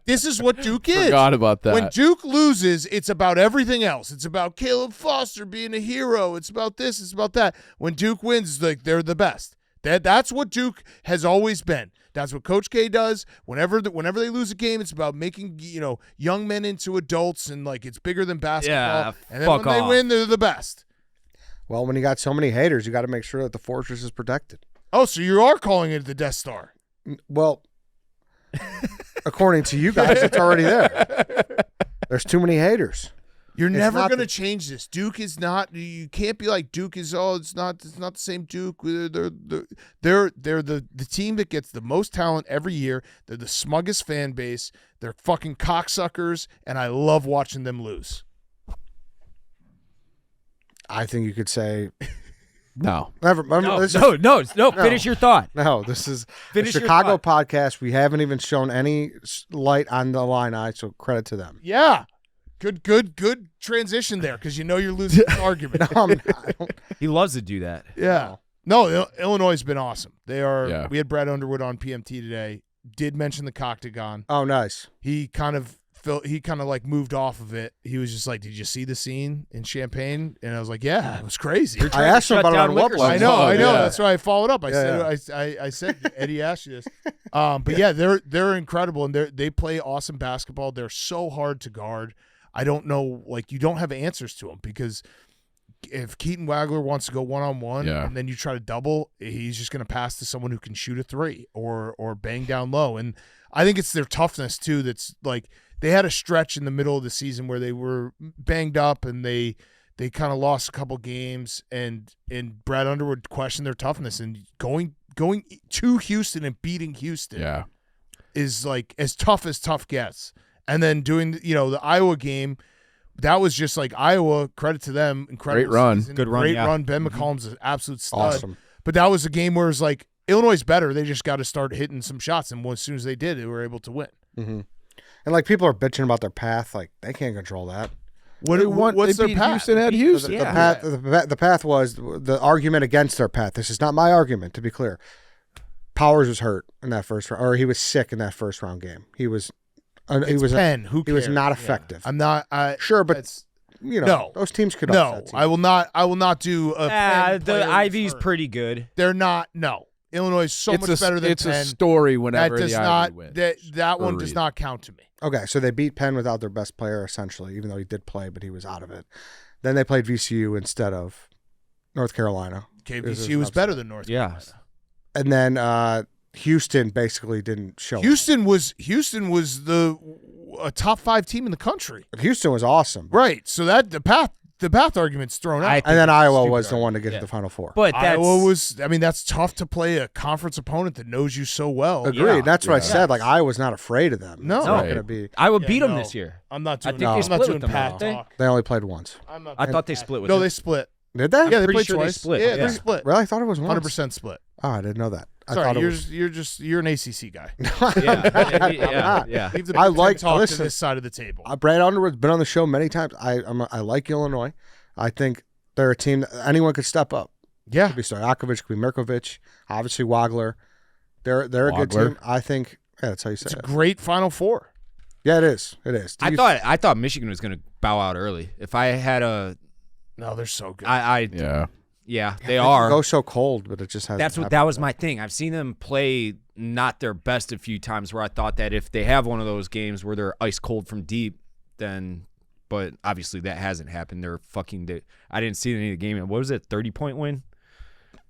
This is what Duke is. Forgot about that. When Duke loses, it's about everything else. It's about Caleb Foster being a hero. It's about this. It's about that. When Duke wins, like they're the best. That's what Duke has always been. That's what Coach K does. Whenever they lose a game, it's about making young men into adults, and like it's bigger than basketball. Yeah, and then fuck when they off. win, they're the best. Well, when you got so many haters, you got to make sure that the fortress is protected. Oh, so you are calling it the Death Star? Well, according to you guys, it's already there. There's too many haters. You're It's never not going to the- change this. Duke is not. You can't be like Duke is. Oh, it's not the same Duke. They're the team that gets the most talent every year. They're the smuggest fan base. They're fucking cocksuckers, and I love watching them lose. I think you could say No. never. No, this is- no. Finish your thought. No, this is a Finish your Chicago thought. podcast. We haven't even shown any light on the Illini, so credit to them. Yeah, good transition there because you're losing this argument. No, I'm not. I don't- He loves to do that. Yeah. No, Illinois has been awesome. They are. Yeah. We had Brad Underwood on PMT today. Did mention the Coctagon. Oh, nice. He kind of like moved off of it. He was just like, "Did you see the scene in Champaign?" And I was like, "Yeah, it was crazy." I asked him shut about it down on liquor Weblogs. I stores. know. yeah. That's why I followed up. I Yeah, said, I said, Eddie asked you this. But yeah, they're incredible and they play awesome basketball. They're so hard to guard. I don't know, like you don't have answers to them because if Keaton Wagler wants to go one-on-one and then you try to double, he's just going to pass to someone who can shoot a three or bang down low. And I think it's their toughness too. That's like they had a stretch in the middle of the season where they were banged up and they kind of lost a couple games and Brad Underwood questioned their toughness and going to Houston and beating Houston is like as tough gets. And then doing the Iowa game, that was just like Iowa, credit to them, incredible Great run. season, Good run, great yeah. run. Ben McCollum's an absolute stud. Awesome. But that was a game where it's like Illinois is better. They just got to start hitting some shots, and as soon as they did, they were able to win. Mm-hmm. And like people are bitching about their path, like they can't control that. What's they their beat path? Houston at Houston. The path was the argument against their path. This is not my argument, to be clear. Powers was hurt in that first round, or he was sick in that first round game. He was It's Penn. Who he was cares? not Yeah. effective. I'm not. Sure, but those teams could upset teams. I will not do a Penn the Ivy's pretty good. They're not. No, Illinois is so much better than It's Penn. a story whenever that does the not Ivy wins. that one does not count to me. Okay, so they beat Penn without their best player, essentially, even though he did play, but he was out of it. Then they played VCU instead of North Carolina. Okay, VCU was better than North Carolina. And then Houston basically didn't show up. Houston was a top 5 team in the country. Houston was awesome. Right. So that the path argument's thrown out. And then Iowa was the one to get to the Final Four. But Iowa was, that's tough to play a conference opponent that knows you so well. Agreed. Yeah. That's what I said. Like, Iowa's not afraid of them. No. It's not going to be. Iowa beat them this year. I'm not doing, I think they split with them, path didn't they? talk. They only played once. I thought they split with No, them. they split. Did they? Yeah, they pretty played sure they twice. split. Yeah, Yeah. they split. Really? I thought it was once. 100% split. Oh, I didn't know that. I Sorry, thought it was. you're an ACC guy. Yeah. Leave the I Big Ten like- talk listen, to this side of the table. Brad Underwood's been on the show many times. I like Illinois. I think they're a team that anyone could step up. Yeah. Could be Stojakovic, could be Mirkovic, obviously Wagler. They're a good Wagler. team. I think. Yeah, that's how you say It's a it. great Final Four. Yeah, it is. It is. I thought Michigan was going to bow out early. If I had a, No, they're so good. yeah, they are. Go so cold, but it just has. That was my thing. I've seen them play not their best a few times where I thought that if they have one of those games where they're ice cold from deep, then. But obviously that hasn't happened. They're fucking. I didn't see any of the game. What was it? 30-point win.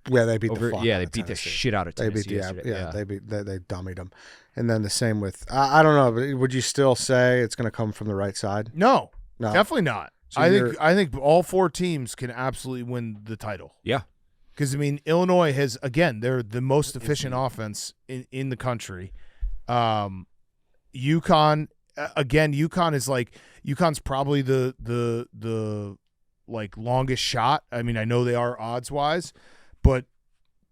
Yeah, they beat the fuck Yeah, out they of beat the Tennessee. shit out of They beat Tennessee. yesterday. they dummied them, and then the same with I don't know, but would you still say it's going to come from the right side? No, No. definitely not. So I think all 4 teams can absolutely win the title. Yeah. Because, Illinois has, again, they're the most efficient offense in the country. UConn, again, UConn's probably the longest shot. I know they are odds-wise, but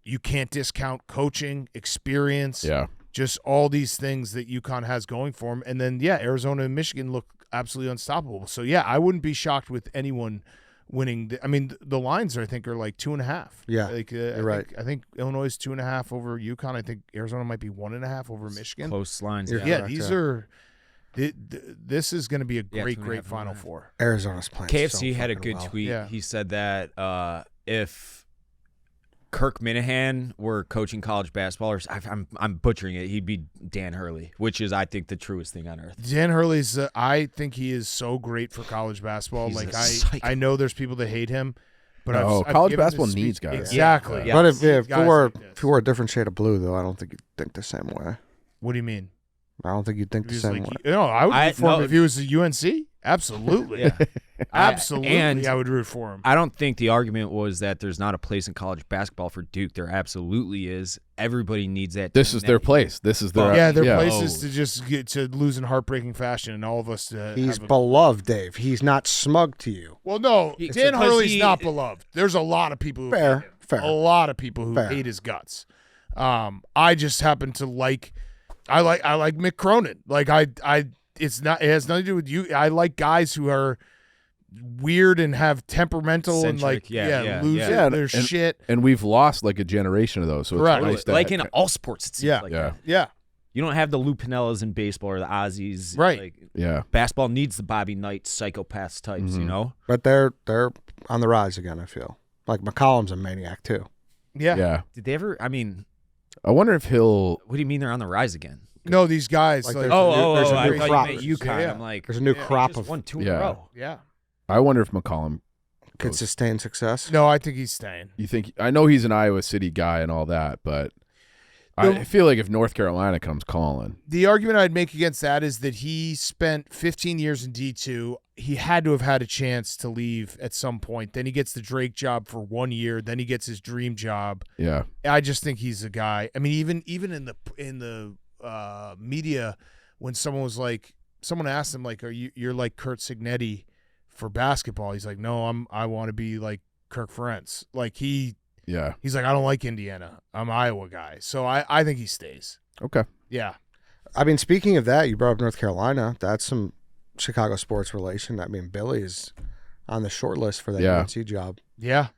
you can't discount coaching, experience, just all these things that UConn has going for them. And then, Arizona and Michigan look absolutely unstoppable. So, I wouldn't be shocked with anyone winning. The lines, I think, are like 2.5. Yeah, you're right. I think Illinois is 2.5 over UConn. I think Arizona might be 1.5 over Michigan. Close lines. Correct, These are – this is going to be a great Final Four. Arizona's playing. KFC so had a fucking good well. tweet. Yeah. He said that if Kirk Minahan were coaching college basketball, or I'm butchering it, he'd be Dan Hurley, which is, I think, the truest thing on earth. Dan Hurley's I think he is so great for college basketball. He's a I psycho. know there's people that hate him, but No, I've college given basketball his needs speech- guys. Exactly. Yeah. But if Guys you were like this. if you were a different shade of blue, though, I don't think you'd think the same way. What do you mean? I don't think you'd think the He's same way. I would root for him no. if he was at UNC. Absolutely. Yeah. Absolutely, And I would root for him. I don't think the argument was that there's not a place in college basketball for Duke. There absolutely is. Everybody needs that. This team is that- their place. This is their Their place is to just get to lose in heartbreaking fashion, and all of us to. He's have a- beloved, Dave. He's not smug to you. well, no, It's Dan because Hurley's he- not beloved. There's a lot of people who Fair, hate him. fair. A lot of people who Fair. hate his guts. I just happen to like. I like Mick Cronin. It has nothing to do with you. I like guys who are weird and have temperamental Eccentric, and lose yeah. their shit. And we've lost like a generation of those. So Correct. it's nice to Like in all sports, it seems like that. Yeah. You don't have the Lou Pinellas in baseball or the Ozzies. Right. Like, yeah. basketball needs the Bobby Knight psychopaths types, you know? But they're on the rise again, I feel. Like McCollum's a maniac, too. Yeah. Yeah. Did they ever, I mean, I wonder if he'll. what do you mean they're on the rise again? No, these guys. Like, Like, there's a There's new I thought crop. you meant UConn. Yeah. I'm like, There's a new they crop just of won 2 in Yeah. a row. yeah. I wonder if McCollum. could sustain success. No, I think he's staying. You think? I know he's an Iowa City guy and all that, but I feel like if North Carolina comes calling, The argument I'd make against that is that he spent 15 years in D2. He had to have had a chance to leave at some point. Then he gets the Drake job for 1 year. Then he gets his dream job. yeah, I just think he's a guy. I mean, even in the media, when someone asked him like, you're like Kurt Signetti for basketball? He's like, no, I want to be like Kirk Ferentz. Like he's like, I don't like Indiana. I'm an Iowa guy. So I think he stays. okay. Yeah. I mean, speaking of that, you brought up North Carolina. That's some Chicago sports relation. I mean, Billy is on the short list for that UNC job. Yeah.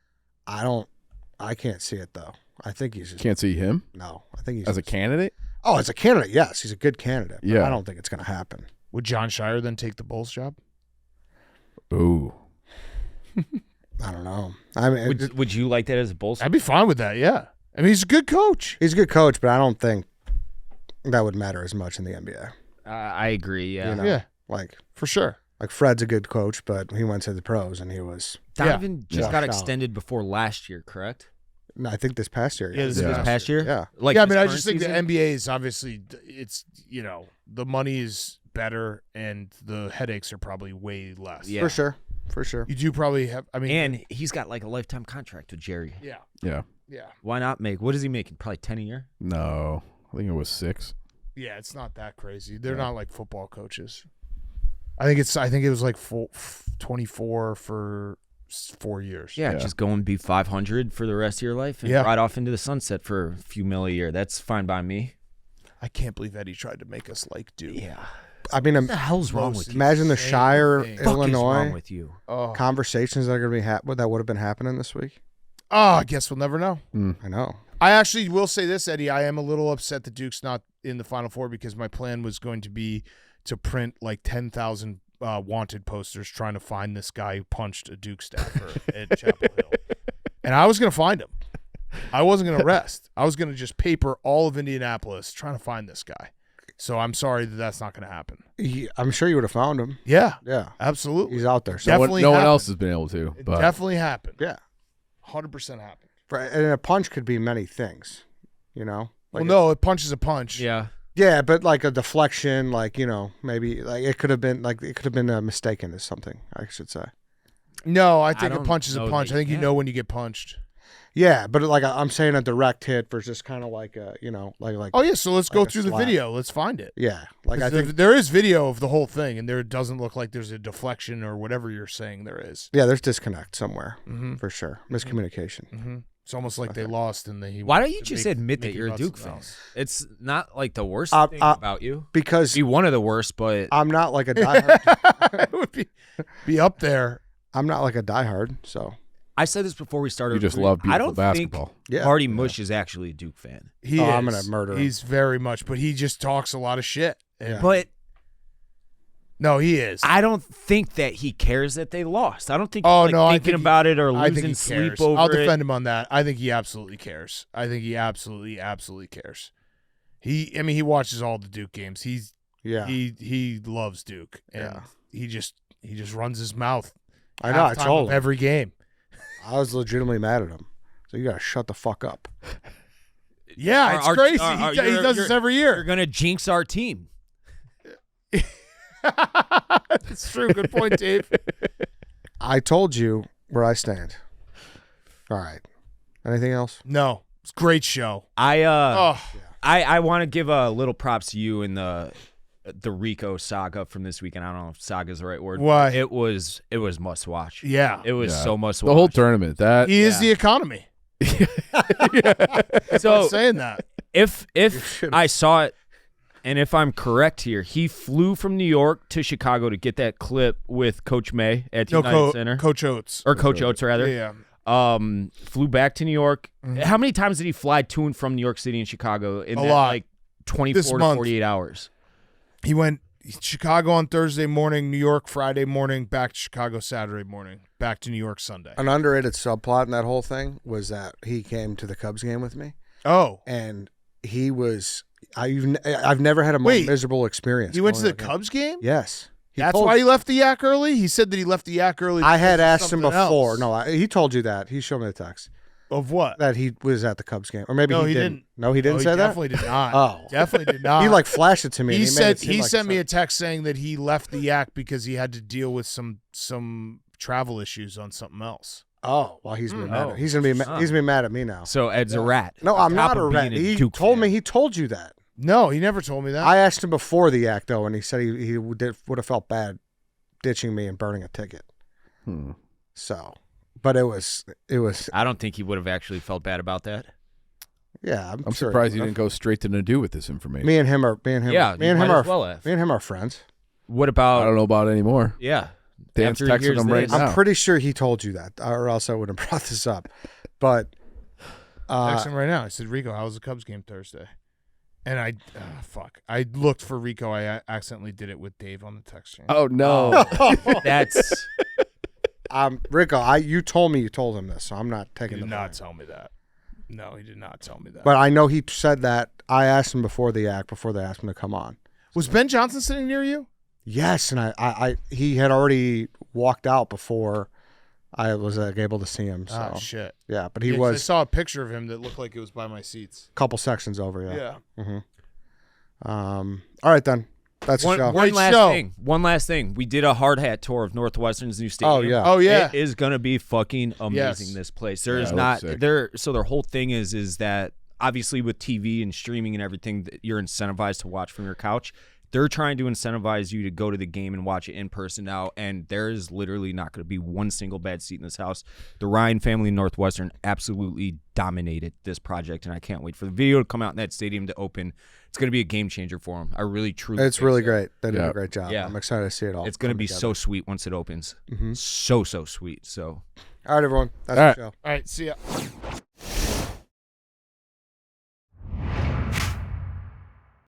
I can't see it, though. I think he's just, Can't see him no. I think he's as a candidate. Oh, as a candidate, yes, he's a good candidate. But Yeah. I don't think it's going to happen. Would John Shire then take the Bulls job? Ooh, I don't know. I mean, would you like that as a Bulls? I'd be fine with that. Yeah. I mean, he's a good coach. He's a good coach, but I don't think that would matter as much in the NBA. I agree. Yeah. You know? Yeah. Like, For sure. Like Fred's a good coach, but he went to the pros and he was. Donovan just got Washed out. extended before last year, correct? No, I think this past year. Yeah, This past year? Yeah. Like I mean, this I current just think season? the NBA is obviously, it's, the money is better and the headaches are probably way less. Yeah. For sure. For sure. You do probably have, I mean. And he's got like a lifetime contract with Jerry. Yeah. Yeah. Yeah. Why not make? What is he making? Probably 10 a year. No, I think it was 6. Yeah, it's not that crazy. They're not like football coaches. I think it was like 24 for 4 years. Yeah, just go and be 500 for the rest of your life and ride off into the sunset for a few mil a year. That's fine by me. I can't believe Eddie tried to make us like Duke. Yeah. I mean, What the hell's wrong with you? imagine the Shire, thing. Fuck is Illinois wrong with you? Oh. conversations that are going to be that would have been happening this week. I guess we'll never know. I know. I actually will say this, Eddie. I am a little upset that Duke's not in the Final Four because my plan was going to be to print like 10,000 wanted posters trying to find this guy who punched a Duke staffer at Chapel Hill. And I was going to find him. I wasn't going to rest. I was going to just paper all of Indianapolis trying to find this guy. So I'm sorry that that's not going to happen. I'm sure you would have found him. Yeah, Yeah. absolutely. He's out there. So Definitely no one happened. else has been able to. It But definitely happened. yeah. 100% happened. And a punch could be many things, you know? Well, no, a punch is a punch. Yeah. Yeah, but like a deflection, like, maybe like it could have been mistaken as something, I should say. No, I think a don't punch is a know punch. that I think you you know when you get punched. Yeah, but like I'm saying a direct hit versus kind of like a, like Oh, yeah, so let's go like a through the slap. video. Let's find it. yeah, like I 'Cause think there is video of the whole thing, and there doesn't look like there's a deflection or whatever you're saying there is. yeah, there's disconnect somewhere Mm-hmm. for sure. Miscommunication. Mm-hmm. It's almost like they lost and they. Why don't you just admit that you're a Duke fan? It's not like the worst thing about you. Because Be one of the worst, but I'm not like a diehard. It would be up there. I'm not like a diehard, so I said this before we started. you just recording. love I beautiful don't basketball. think yeah. Marty Mush is actually a Duke fan. He Oh, is. I'm gonna murder him. He's very much, but he just talks a lot of shit. Yeah. But No, he is. I don't think that he cares that they lost. I don't think Oh, he's no, I thinking think he- about it or I think losing he sleep cares. over I'll it. defend him on that. I think he absolutely cares. I think he absolutely cares. He watches all the Duke games. yeah. He loves Duke, and Yeah. he just runs his mouth. I know. I halftime told of him. every game. I was legitimately mad at him. So you gotta shut the fuck up. Yeah, it's crazy. He you're- does this every You're year. gonna jinx our team. That's true. Good point, Dave. I told you where I stand. All right. Anything else? No, it's a great show. I Oh, I want to give a little props to you in the Rico saga from this weekend. I don't know if saga is the right word. Why? It was must watch. yeah. It was Yeah. so must The watch. whole tournament. That He is the economy. So I'm saying that. if I saw it, and if I'm correct here, he flew from New York to Chicago to get that clip with Coach May at the United Center. Coach Oates. Or Coach Oates, rather. Yeah. Flew back to New York. Mm-hmm. How many times did he fly to and from New York City and Chicago in A that, lot. like 24 This to month. 48 hours? He went Chicago on Thursday morning, New York Friday morning, back to Chicago Saturday morning, back to New York Sunday. An underrated subplot in that whole thing was that he came to the Cubs game with me, Oh, and he was. I've never had a more Wait, miserable experience. he went to going the game. Cubs game? Yes. That's told- why he left the yak early? He said that he left the yak early. I had because of asked him something before. else. No, he told you that. He showed me the text Of what? that he was at the Cubs game, or maybe No, he he didn't. didn't. No, he didn't No, say he that. definitely did not. Oh. Definitely did not. He like flashed it to me. He and made said it seem he like sent me a something. text saying that he left the yak because he had to deal with some travel issues on something else. Oh, well, he's gonna be mad. Oh. He's gonna be mad at me now. So Ed's a rat. No, I'm On top not a of rat. being He Duke told fan. me. He told you that. No, he never told me that. I asked him before the act though, and he said he would have felt bad ditching me and burning a ticket. So, but it was. I don't think he would have actually felt bad about that. Yeah, I'm I'm sure surprised he you would've. didn't go straight to Nadu with this information. Me and him are. Yeah, Me and you him might are. as well have. Me and him are friends. What I about? don't know about it anymore. Yeah. Dan's After he texting hears him right this. now. I'm pretty sure he told you that, or else I would have brought this up. But Text him right now. I said, Rico, how was the Cubs game Thursday? And I looked for Rico. I accidentally did it with Dave on the text chain. Oh no! That's Rico, you told me you told him this, so I'm not taking the blame. He did not tell me that. No, he did not tell me that. But I know he said that. I asked him before the act, before they asked him to come on. Was Ben Johnson sitting near you? Yes, and he had already walked out before I was able to see him. So. Oh, shit. Yeah, but he was. I saw a picture of him that looked like it was by my seats. Couple sections over, yeah. Yeah. Mm-hmm. All right, then. That's the show. One last thing. We did a hard hat tour of Northwestern's new stadium. Oh yeah. It is gonna be fucking amazing. This place. There's not there. So their whole thing is that obviously with TV and streaming and everything, you're incentivized to watch from your couch. They're trying to incentivize you to go to the game and watch it in person now, and there is literally not going to be one single bad seat in this house. The Ryan family in Northwestern absolutely dominated this project, and I can't wait for the video to come out in that stadium to open. It's going to be a game changer for them. I really, truly It's really great. They did a great job. Yeah. I'm excited to see it all. It's going to be so sweet once it opens. So sweet. So, all right, everyone. That's the show. All right, see ya.